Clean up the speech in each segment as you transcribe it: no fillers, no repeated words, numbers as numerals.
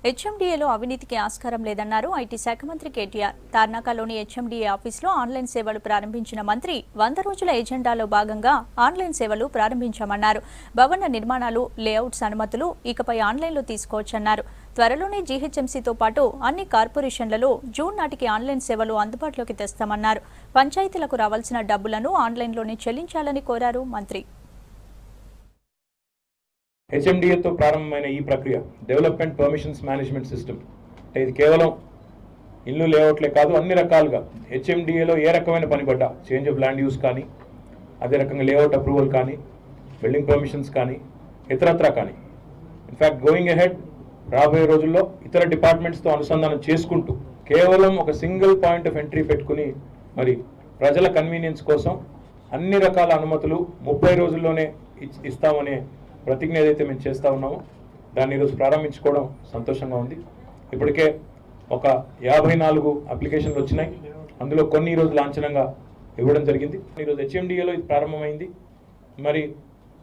హెచ్ఎండిఏలో అవినీతికి ఆస్కారం లేదన్నారు ఐటీ శాఖ మంత్రి కేటీఆర్. తార్నాకలోని హెచ్ఎండిఏ ఆఫీసులో ఆన్లైన్ సేవలు ప్రారంభించిన మంత్రి 100 రోజుల ఎజెండాలో భాగంగా ఆన్లైన్ సేవలు ప్రారంభించామన్నారు. భవన నిర్మాణాలు, లేఅవుట్స్ అనుమతులు ఇకపై ఆన్లైన్లో తీసుకోవచ్చన్నారు. త్వరలోనే జీహెచ్ఎంసీతో పాటు అన్ని కార్పొరేషన్లలో జూన్ నాటికి ఆన్లైన్ సేవలు అందుబాటులోకి తెస్తామన్నారు. పంచాయతీలకు రావాల్సిన డబ్బులను ఆన్లైన్లోనే చెల్లించాలని కోరారు మంత్రి. హెచ్ఎండిఏతో ప్రారంభమైన ఈ ప్రక్రియ డెవలప్మెంట్ పర్మిషన్స్ మేనేజ్మెంట్ సిస్టమ్ అంటే ఇది కేవలం ఇల్లు లేఅవుట్లే కాదు, అన్ని రకాలుగా హెచ్ఎండిఏలో ఏ రకమైన పని పడ్డా చేంజ్ ఆఫ్ ల్యాండ్ యూస్ కానీ, అదే రకంగా లేఅవుట్ అప్రూవల్ కానీ, బిల్డింగ్ పర్మిషన్స్ కానీ, ఇతరత్రా కానీ, ఇన్ఫ్యాక్ట్ గోయింగ్ అహెడ్ రాబోయే రోజుల్లో ఇతర డిపార్ట్మెంట్స్తో అనుసంధానం చేసుకుంటూ కేవలం ఒక సింగిల్ పాయింట్ ఆఫ్ ఎంట్రీ పెట్టుకుని మరి ప్రజల కన్వీనియన్స్ కోసం అన్ని రకాల అనుమతులు 30 రోజుల్లోనే ఇస్తామనే ప్రతిజ్ఞ ఏదైతే మేము చేస్తూ ఉన్నామో దాన్ని ఈరోజు ప్రారంభించుకోవడం సంతోషంగా ఉంది. ఇప్పటికే ఒక 54 అప్లికేషన్లు వచ్చినాయి. అందులో కొన్ని ఈరోజు లాంఛనంగా ఇవ్వడం జరిగింది. ఈరోజు హెచ్ఎండిఏలో ఇది ప్రారంభమైంది. మరి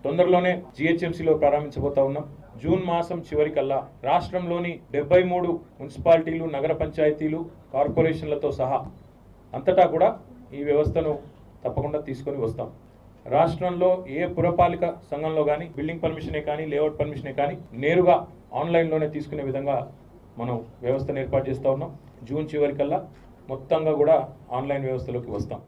తొందరలోనే జిహెచ్ఎంసీలో ప్రారంభించబోతా ఉన్నాం. జూన్ మాసం చివరికల్లా రాష్ట్రంలోని 73 మున్సిపాలిటీలు, నగర పంచాయతీలు, కార్పొరేషన్లతో సహా అంతటా కూడా ఈ వ్యవస్థను తప్పకుండా తీసుకొని వస్తాం. రాష్ట్రంలో ఏ పురపాలిక సంఘంలో కానీ బిల్డింగ్ పర్మిషనే కానీ, లేఅవుట్ పర్మిషనే కానీ నేరుగా ఆన్లైన్లోనే తీసుకునే విధంగా మనం వ్యవస్థను ఏర్పాటు చేస్తూ ఉన్నాం. జూన్ చివరికల్లా మొత్తంగా కూడా ఆన్లైన్ వ్యవస్థలోకి వస్తాం.